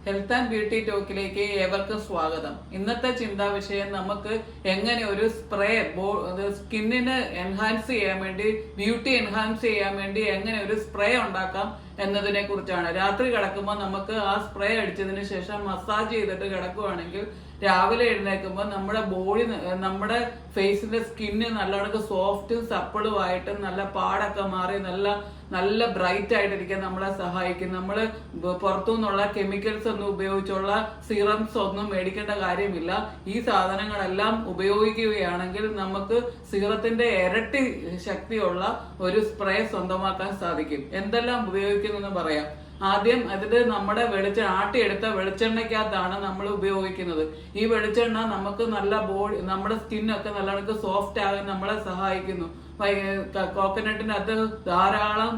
Health and beauty ടോക്കിലേക്ക് ഏവർക്കും സ്വാഗതം. ഇന്നത്തെ ചിന്താ വിഷയം നമുക്ക് എങ്ങനെ ഒരു സ്പ്രേ സ്കിന്നിന് എൻഹാൻസ് ചെയ്യാൻ വേണ്ടി, ബ്യൂട്ടി എൻഹാൻസ് ചെയ്യാൻ വേണ്ടി എങ്ങനെ ഒരു സ്പ്രേ ഉണ്ടാക്കാം എന്നതിനെ കുറിച്ചാണ്. രാത്രി കിടക്കുമ്പോൾ നമുക്ക് ആ സ്പ്രേ അടിച്ചതിന് ശേഷം മസാജ് ചെയ്തിട്ട് കിടക്കുവാണെങ്കിൽ രാവിലെ എഴുന്നേൽക്കുമ്പോൾ നമ്മുടെ ഫേസിന്റെ സ്കിന്ന് നല്ലോണം സോഫ്റ്റും സപ്പിളും ആയിട്ട് നല്ല പാടൊക്കെ മാറി നല്ല ബ്രൈറ്റ് ആയിട്ടിരിക്കാൻ നമ്മളെ സഹായിക്കും. നമ്മൾ പുറത്തുനിന്നുള്ള കെമിക്കൽസ് ഒന്നും ഉപയോഗിച്ചുള്ള സിറംസ് ഒന്നും മേടിക്കേണ്ട കാര്യമില്ല. ഈ സാധനങ്ങളെല്ലാം ഉപയോഗിക്കുകയാണെങ്കിൽ നമുക്ക് സിറത്തിന്റെ ഇരട്ടി ശക്തിയുള്ള ഒരു സ്പ്രേ സ്വന്തമാക്കാൻ സാധിക്കും. എന്തെല്ലാം ഉപയോഗിക്കുന്നെന്ന് പറയാം. ആദ്യം അതിൽ നമ്മുടെ ആട്ടിയെടുത്ത വെളിച്ചെണ്ണയ്ക്കകത്താണ് നമ്മൾ ഉപയോഗിക്കുന്നത്. ഈ വെളിച്ചെണ്ണ നമുക്ക് നമ്മുടെ സ്കിന്നൊക്കെ നല്ലവണ്ണം സോഫ്റ്റ് ആകാൻ നമ്മളെ സഹായിക്കുന്നു. കോക്കനട്ടിനകത്ത് ധാരാളം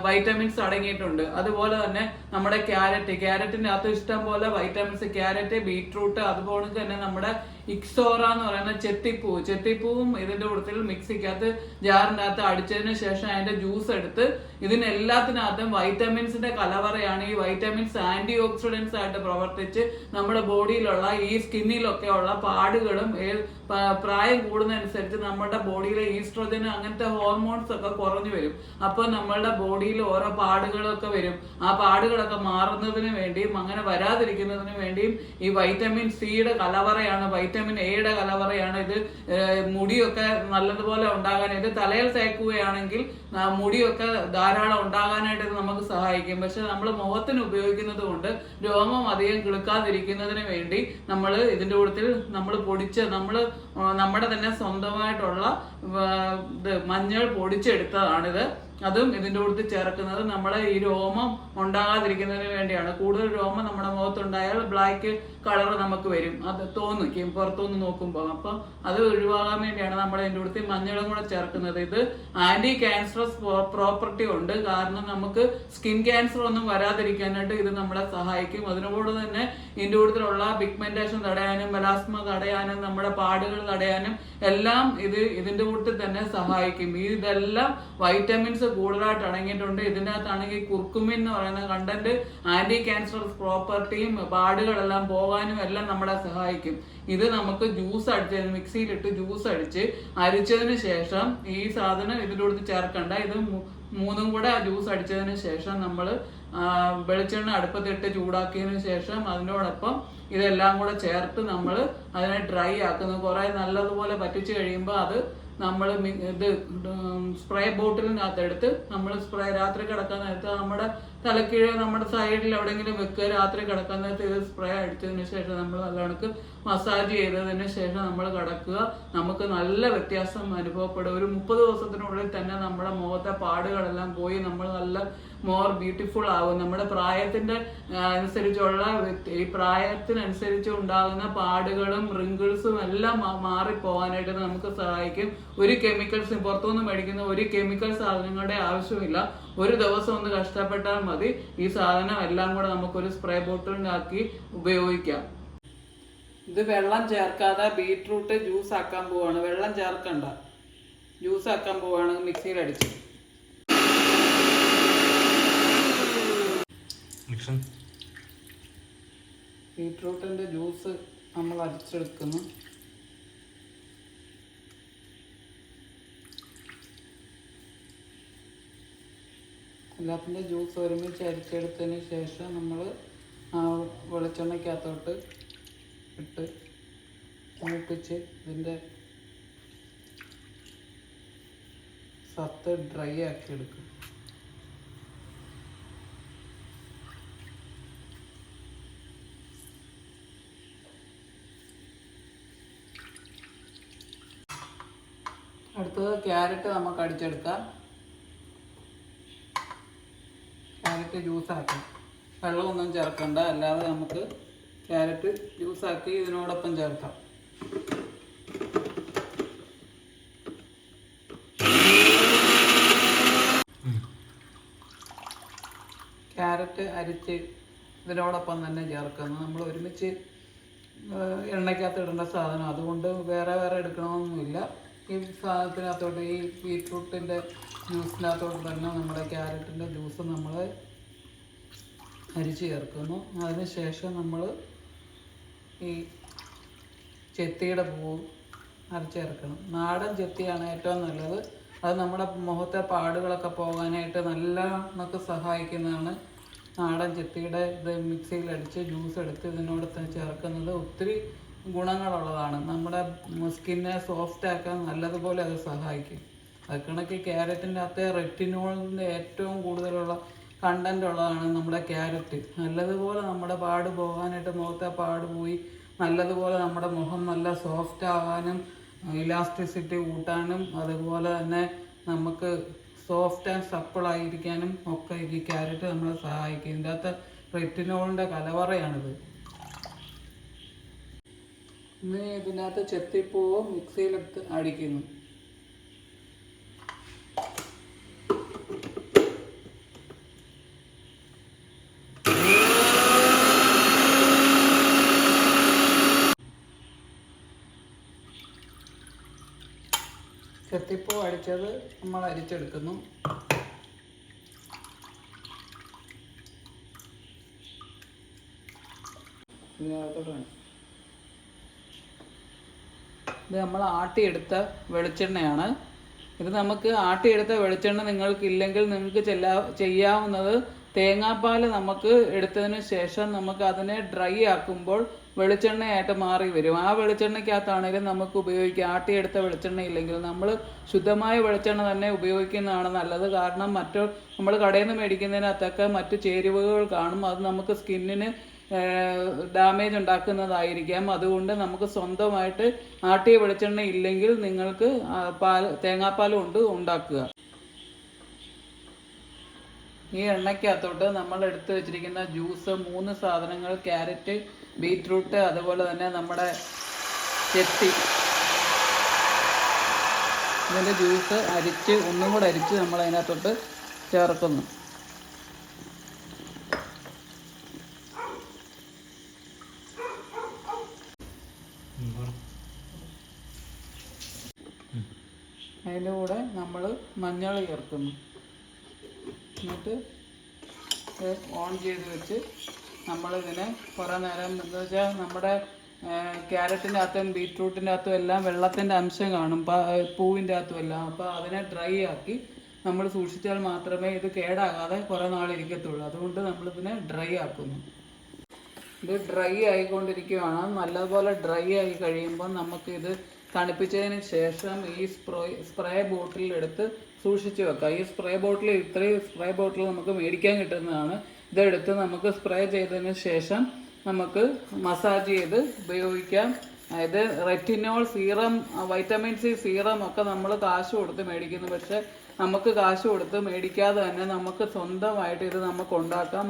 വൈറ്റമിൻസ് അടങ്ങിയിട്ടുണ്ട്. അതുപോലെ തന്നെ നമ്മുടെ ക്യാരറ്റിന്റെ അകത്ത് ഇഷ്ടം പോലെ വൈറ്റമിൻസ്, ക്യാരറ്റ്, ബീറ്റ്റൂട്ട്, അതുപോലെ തന്നെ നമ്മുടെ ഇക്സോറ എന്ന് പറയുന്ന ചെത്തിപ്പൂവും ഇതിന്റെ കൂട്ടത്തിൽ മിക്സിക്കകത്ത് ജാറിൻ്റെ അകത്ത് അടിച്ചതിന് ശേഷം അതിന്റെ ജ്യൂസ് എടുത്ത് ഇതിനെല്ലാത്തിനകത്തും വൈറ്റമിൻസിന്റെ കലവറയാണ്. ഈ വൈറ്റമിൻസ് ആന്റി ഓക്സിഡൻസ് ആയിട്ട് പ്രവർത്തിച്ച് നമ്മുടെ ബോഡിയിലുള്ള ഈ സ്കിന്നിലൊക്കെ ഉള്ള പാടുകളും പ്രായം കൂടുന്നതനുസരിച്ച് നമ്മുടെ ബോഡിയിലെ ഈസ്ട്രോജൻ അങ്ങനത്തെ ഹോർമോൺസ് ഒക്കെ കുറഞ്ഞു വരും. അപ്പോൾ നമ്മളുടെ ബോഡിയിൽ ഓരോ പാടുകളൊക്കെ വരും. ആ പാടുകളൊക്കെ മാറുന്നതിന് വേണ്ടിയും അങ്ങനെ വരാതിരിക്കുന്നതിന് വേണ്ടിയും ഈ വൈറ്റമിൻ സിയുടെ കലവറയാണ്, വൈറ്റമിൻ എയുടെ കലവറയാണ്. ഇത് മുടിയൊക്കെ നല്ലതുപോലെ ഉണ്ടാകാൻ, ഇത് തലയിൽ തേക്കുകയാണെങ്കിൽ മുടിയൊക്കെ ധാരാളം ഉണ്ടാകാനായിട്ട് ഇത് നമുക്ക് സഹായിക്കും. പക്ഷെ നമ്മൾ മുഖത്തിന് ഉപയോഗിക്കുന്നത് കൊണ്ട് രോമം അധികം കിളുക്കാതിരിക്കുന്നതിന് വേണ്ടി നമ്മൾ ഇതിൻ്റെ കൂട്ടത്തിൽ നമ്മൾ നമ്മുടെ തന്നെ സ്വന്തമായിട്ടുള്ള മഞ്ഞൾ പൊടിച്ചെടുത്തതാണിത്. അതും ഇതിൻ്റെ കൂട്ടത്തിൽ ചേർക്കുന്നത് നമ്മളെ ഈ രോമം ഉണ്ടാകാതിരിക്കുന്നതിന് വേണ്ടിയാണ്. കൂടുതൽ രോമം നമ്മുടെ മുഖത്തുണ്ടായാൽ ബ്ലാക്ക് കളർ നമുക്ക് വരും, അത് തോന്നിക്കും പുറത്തുനിന്ന് നോക്കുമ്പോൾ. അപ്പം അത് ഒഴിവാകാൻ വേണ്ടിയാണ് നമ്മൾ ഇതിൻ്റെ കൂട്ടത്തിൽ മഞ്ഞളും കൂടെ ചേർക്കുന്നത്. ഇത് ആന്റി ക്യാൻസറസ് പ്രോപ്പർട്ടി ഉണ്ട്. കാരണം നമുക്ക് സ്കിൻ ക്യാൻസർ ഒന്നും വരാതിരിക്കാനായിട്ട് ഇത് നമ്മളെ സഹായിക്കും. അതിനോട് തന്നെ ഇതിൻ്റെ കൂട്ടത്തിലുള്ള പിഗ്മെന്റേഷൻ തടയാനും മെലാസ്മ തടയാനും നമ്മുടെ പാടുകൾ തടയാനും എല്ലാം ഇതിൻ്റെ കൂട്ടത്തിൽ തന്നെ സഹായിക്കും. ഇതെല്ലാം വൈറ്റമിൻസ് കൂടുതലായിട്ട് അടങ്ങിയിട്ടുണ്ട്. ഇതിനകത്താണെങ്കിൽ കുർക്കുമിൻ എന്ന് പറയുന്ന കണ്ടന്റ് ആന്റി ക്യാൻസറസ് പ്രോപ്പർട്ടിയും പാടുകളെല്ലാം പോകാനും എല്ലാം നമ്മളെ സഹായിക്കും. ഇത് നമുക്ക് മിക്സിയിലിട്ട് ജ്യൂസ് അരിച്ചതിന് ശേഷം ഈ സാധനം ഇതിൻ്റെ കൂടെ ചേർക്കണ്ട. ഇത് മൂന്നും കൂടെ ജ്യൂസ് അടിച്ചതിന് ശേഷം നമ്മൾ വെളിച്ചെണ്ണ അടുപ്പത്തിട്ട് ചൂടാക്കിയതിന് ശേഷം അതിനോടൊപ്പം ഇതെല്ലാം കൂടെ ചേർത്ത് നമ്മൾ അതിനെ ഡ്രൈ ആക്കുന്നു. കുറേ നല്ലതുപോലെ പറ്റിച്ച് കഴിയുമ്പോൾ അത് നമ്മൾ സ്പ്രേ ബോട്ടിലിനകത്ത് എടുത്ത് നമ്മൾ രാത്രി കിടക്കാൻ നേരത്ത് നമ്മുടെ തലക്കീഴ് നമ്മുടെ സൈഡിൽ എവിടെയെങ്കിലും വെക്കുക. രാത്രി കിടക്കാൻ നേരത്ത് ഇത് സ്പ്രേ അടിച്ചതിന് ശേഷം നമ്മൾ നല്ലവണ്ണം മസാജ് ചെയ്തതിന് ശേഷം നമ്മൾ കിടക്കുക. നമുക്ക് നല്ല വ്യത്യാസം അനുഭവപ്പെടും. ഒരു 30 ദിവസത്തിനുള്ളിൽ തന്നെ നമ്മുടെ മുഖത്തെ പാടുകളെല്ലാം പോയി നമ്മൾ നല്ല മോർ ബ്യൂട്ടിഫുൾ ആകും. നമ്മുടെ പ്രായത്തിന്റെ അനുസരിച്ചുള്ള ഈ പ്രായത്തിനനുസരിച്ച് ഉണ്ടാകുന്ന പാടുകളും റിങ്കിൾസും എല്ലാം മാറിപ്പോകാനായിട്ട് നമുക്ക് സഹായിക്കും. ഒരു കെമിക്കൽസും പുറത്തുനിന്ന് മേടിക്കുന്ന ഒരു കെമിക്കൽ സാധനങ്ങളുടെ ആവശ്യമില്ല. ഒരു ദിവസം ഒന്ന് കഷ്ടപ്പെട്ടാൽ മതി. ഈ സാധനം എല്ലാം കൂടെ നമുക്കൊരു സ്പ്രേ ബോട്ടിലിനാക്കി ഉപയോഗിക്കാം. ഇത് വെള്ളം ചേർക്കാതെ ബീറ്റ്റൂട്ട് ജ്യൂസ് ആക്കാൻ പോവാണ്. വെള്ളം ചേർക്കണ്ട, ജ്യൂസ് ആക്കാൻ പോവാണ്. മിക്സിയിൽ അടിച്ച് ബീറ്റ്റൂട്ടിന്റെ ജ്യൂസ് നമ്മൾ അരിച്ചെടുക്കുന്നു. എല്ലാത്തിൻ്റെ ജ്യൂസ് ഒരുമിച്ച് അരിച്ചെടുത്തതിന് ശേഷം നമ്മൾ വെളിച്ചെണ്ണയ്ക്കകത്തോട്ട് ഇട്ട് മൂപ്പിച്ച് ഇതിൻ്റെ സത്ത് ഡ്രൈ ആക്കി എടുക്കും. അടുത്തത് ക്യാരറ്റ് നമുക്ക് അടിച്ചെടുക്കാം. ക്യാരറ്റ് ജ്യൂസാക്കി, വെള്ളമൊന്നും ചേർക്കണ്ട, അല്ലാതെ നമുക്ക് ക്യാരറ്റ് ജ്യൂസാക്കി ഇതിനോടൊപ്പം ചേർക്കാം. ക്യാരറ്റ് അരിച്ച് ഇതിനോടൊപ്പം തന്നെ ചേർക്കുന്നു. നമ്മൾ ഒരുമിച്ച് എണ്ണയ്ക്കകത്ത് ഇടേണ്ട സാധനം, അതുകൊണ്ട് വേറെ എടുക്കണമെന്നൊന്നുമില്ല. ഈ സാധനത്തിനകത്തോട്ട്, ഈ ബീറ്റ്റൂട്ടിൻ്റെ ജ്യൂസിനകത്തോട്ട് തന്നെ നമ്മുടെ ക്യാരറ്റിൻ്റെ ജ്യൂസ് നമ്മൾ അരിച്ച് ചേർക്കുന്നു. അതിനുശേഷം നമ്മൾ ഈ ചെത്തിയുടെ പൂവ് അരച്ച് ചേർക്കണം. നാടൻ ചെത്തിയാണ് ഏറ്റവും നല്ലത്. അത് നമ്മുടെ മുഖത്തെ പാടുകളൊക്കെ പോകാനായിട്ട് നല്ല നമുക്ക് സഹായിക്കുന്നതാണ്. നാടൻ ചെത്തിയുടെ ഇത് മിക്സിയിലടിച്ച് ജ്യൂസ് എടുത്ത് ഇതിനോട് ചേർക്കുന്നത് ഒത്തിരി ഗുണങ്ങളുള്ളതാണ്. നമ്മുടെ സ്കിന്നെ സോഫ്റ്റ് ആക്കാൻ നല്ലതുപോലെ അത് സഹായിക്കും. അത് കണക്ക് ക്യാരറ്റിൻ്റെ അകത്തെ റെറ്റിനോളിൻ്റെ ഏറ്റവും കൂടുതലുള്ള കണ്ടൻ്റ് ഉള്ളതാണ് നമ്മുടെ ക്യാരറ്റ്. നല്ലതുപോലെ നമ്മുടെ പാട് പോകാനായിട്ട്, മുഖത്തെ പാട് പോയി നല്ലതുപോലെ നമ്മുടെ മുഖം നല്ല സോഫ്റ്റ് ആകാനും ഇലാസ്റ്റിസിറ്റി കൂട്ടാനും അതുപോലെ തന്നെ നമുക്ക് സോഫ്റ്റ് ആൻഡ് സപ്പിളായിരിക്കാനും ഒക്കെ ഈ ക്യാരറ്റ് നമ്മളെ സഹായിക്കും. ഇതിൻ്റെ അകത്ത് റെറ്റിനോളിൻ്റെ കലവറയാണിത്. ഇന്ന് ഇതിനകത്ത് ചെത്തിപ്പൂവ് മിക്സിയിലെടുത്ത് അടിക്കുന്നു. ചെത്തിപ്പൂ അടിച്ചത് നമ്മൾ അരിച്ചെടുക്കുന്നു. ഇത് നമ്മൾ ആട്ടിയെടുത്ത വെളിച്ചെണ്ണയാണ്. ഇത് നമുക്ക് ആട്ടിയെടുത്ത വെളിച്ചെണ്ണ നിങ്ങൾക്കില്ലെങ്കിൽ നിങ്ങൾക്ക് ചെയ്യാവുന്നത് തേങ്ങാപ്പാൽ നമുക്ക് എടുത്തതിന് ശേഷം നമുക്ക് അതിനെ ഡ്രൈ ആക്കുമ്പോൾ വെളിച്ചെണ്ണയായിട്ട് മാറി വരും. ആ വെളിച്ചെണ്ണയ്ക്കകത്താണെങ്കിലും നമുക്ക് ഉപയോഗിക്കാം. ആട്ടിയെടുത്ത വെളിച്ചെണ്ണ ഇല്ലെങ്കിൽ നമ്മൾ ശുദ്ധമായ വെളിച്ചെണ്ണ തന്നെ ഉപയോഗിക്കുന്നതാണ് നല്ലത്. കാരണം നമ്മൾ കടയിൽ നിന്ന് മേടിക്കുന്നതിനകത്തൊക്കെ മറ്റു ചേരുവകൾ കാണും. അത് നമുക്ക് സ്കിന്നിന് ഡാമേജ് ഉണ്ടാക്കുന്നതായിരിക്കാം. അതുകൊണ്ട് നമുക്ക് സ്വന്തമായിട്ട് ആട്ടിയ വെളിച്ചെണ്ണ ഇല്ലെങ്കിൽ നിങ്ങൾക്ക് തേങ്ങാപ്പാൽ കൊണ്ട് ഉണ്ടാക്കുക. ഈ എണ്ണയ്ക്കകത്തോട്ട് നമ്മൾ എടുത്ത് വെച്ചിരിക്കുന്ന ജ്യൂസ് 3 സാധനങ്ങൾ, ക്യാരറ്റ്, ബീറ്റ്റൂട്ട്, അതുപോലെ തന്നെ നമ്മുടെ ചെത്തി, ഇതിൻ്റെ ജ്യൂസ് ഒന്നും കൂടെ അരിച്ച് നമ്മൾ അതിനകത്തോട്ട് ചേർക്കുന്നു. അതിൻ്റെ കൂടെ നമ്മൾ മഞ്ഞൾ ചേർക്കുന്നു. എന്നിട്ട് ഓൺ ചെയ്ത് വെച്ച് നമ്മളിതിനെ കുറേ നേരം, എന്താ വെച്ചാൽ നമ്മുടെ ക്യാരറ്റിൻ്റെ അകത്തും ബീറ്റ്റൂട്ടിൻ്റെ അകത്തും എല്ലാം വെള്ളത്തിൻ്റെ അംശം കാണും, പൂവിൻ്റെ അകത്തും എല്ലാം. അപ്പോൾ അതിനെ ഡ്രൈ ആക്കി നമ്മൾ സൂക്ഷിച്ചാൽ മാത്രമേ ഇത് കേടാകാതെ കുറേ നാളിരിക്കത്തുള്ളൂ. അതുകൊണ്ട് നമ്മളിതിനെ ഡ്രൈ ആക്കുന്നു. ഇത് ഡ്രൈ ആയിക്കൊണ്ടിരിക്കുകയാണ്. നല്ലപോലെ ഡ്രൈ ആയി കഴിയുമ്പോൾ നമുക്കിത് തണുപ്പിച്ചതിന് ശേഷം ഈ സ്പ്രേ ബോട്ടിലെടുത്ത് സൂക്ഷിച്ച് വെക്കാം. ഈ ഇത്രയും സ്പ്രേ ബോട്ടിൽ നമുക്ക് മേടിക്കാൻ കിട്ടുന്നതാണ്. ഇതെടുത്ത് നമുക്ക് സ്പ്രേ ചെയ്തതിന് ശേഷം നമുക്ക് മസാജ് ചെയ്ത് ഉപയോഗിക്കാം. അതായത് retinol serum, vitamin C serum ഒക്കെ നമ്മൾ കാശ് കൊടുത്ത് മേടിക്കുന്നു. പക്ഷെ നമുക്ക് കാശ് കൊടുത്ത് മേടിക്കാതെ തന്നെ നമുക്ക് സ്വന്തമായിട്ട് ഇത് നമുക്ക് ഉണ്ടാക്കാം.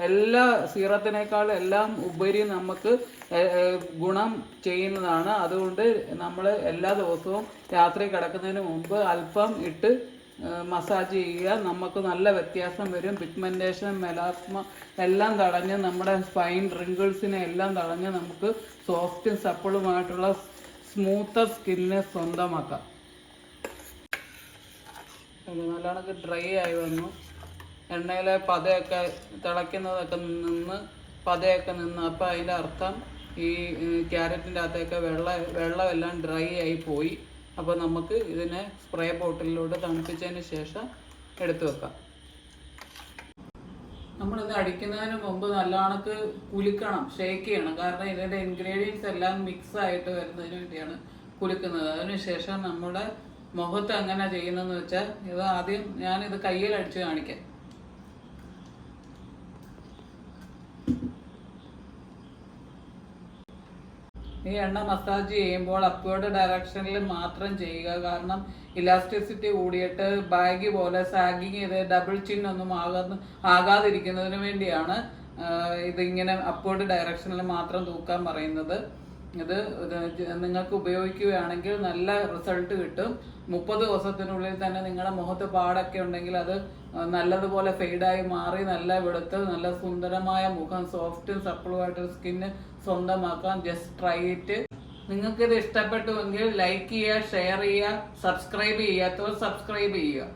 എല്ലാ സീറത്തിനേക്കാളും എല്ലാം ഉപരി നമുക്ക് ഗുണം ചെയ്യുന്നതാണ്. അതുകൊണ്ട് നമ്മൾ എല്ലാ ദിവസവും രാത്രി കിടക്കുന്നതിന് മുമ്പ് അല്പം ഇട്ട് മസാജ് ചെയ്യുക. നമുക്ക് നല്ല വ്യത്യാസം വരും. പിഗ്മെൻറ്റേഷൻ, മെലാസ്മ എല്ലാം തടഞ്ഞ് നമ്മുടെ ഫൈൻ റിങ്കിൾസിനെ എല്ലാം തടഞ്ഞ് നമുക്ക് സോഫ്റ്റും സപ്പിളുമായിട്ടുള്ള സ്മൂത്ത് സ്കിന്നിനെ സ്വന്തമാക്കാം. നല്ലോണം ഡ്രൈ ആയി വന്നു. എണ്ണയിലെ പതയൊക്കെ തിളയ്ക്കുന്നതൊക്കെ പതയൊക്കെ നിന്ന്. അപ്പോൾ അതിൻ്റെ അർത്ഥം ഈ ക്യാരറ്റിൻ്റെ അകത്തൊക്കെ വെള്ളമെല്ലാം ഡ്രൈ ആയി പോയി. അപ്പോൾ നമുക്ക് ഇതിനെ സ്പ്രേ ബോട്ടിലിലോട്ട് തണുപ്പിച്ചതിന് ശേഷം എടുത്തു വെക്കാം. നമ്മളിത് അടിക്കുന്നതിന് മുമ്പ് നല്ലോണം കുലുക്കണം, ഷേക്ക് ചെയ്യണം. കാരണം ഇതിൻ്റെ ഇൻഗ്രീഡിയൻസ് എല്ലാം മിക്സ് ആയിട്ട് വരുന്നതിന് വേണ്ടിയാണ് കുലുക്കുന്നത്. അതിനുശേഷം നമ്മുടെ മുഖത്ത് എങ്ങനെ ചെയ്യുന്നതെന്ന് വെച്ചാൽ, ഇത് ആദ്യം ഞാനിത് കയ്യിൽ അടിച്ച് കാണിക്കാം. ഈ എണ്ണ മസാജ് ചെയ്യുമ്പോൾ അപ്വേർഡ് ഡയറക്ഷനിൽ മാത്രം ചെയ്യുക. കാരണം ഇലാസ്റ്റിസിറ്റി കൂടിയിട്ട് ബാഗ് പോലെ സാഗിങ് ചെയ്ത് ഡബിൾ ചിൻ ഒന്നും ആകാതിരിക്കുന്നതിന് വേണ്ടിയാണ് ഇതിങ്ങനെ അപ്വേർഡ് ഡയറക്ഷനിൽ മാത്രം തൂക്കാൻ പറയുന്നത്. ഇത് നിങ്ങൾക്ക് ഉപയോഗിക്കുകയാണെങ്കിൽ നല്ല റിസൾട്ട് കിട്ടും. 30 ദിവസത്തിനുള്ളിൽ തന്നെ നിങ്ങളുടെ മുഖത്ത് പാടൊക്കെ ഉണ്ടെങ്കിൽ അത് നല്ലതുപോലെ ഫെയ്ഡായി മാറി നല്ല വെളുത്ത് നല്ല സുന്ദരമായ മുഖം, സോഫ്റ്റും സപ്പിളുമായിട്ടൊരു സ്കിന്ന് സ്വന്തമാക്കാം. Just try it. നിങ്ങൾക്കിത് ഇഷ്ടപ്പെട്ടുവെങ്കിൽ ലൈക്ക് ചെയ്യുക, ഷെയർ ചെയ്യുക, സബ്സ്ക്രൈബ് ചെയ്യാത്തവർ സബ്സ്ക്രൈബ് ചെയ്യുക.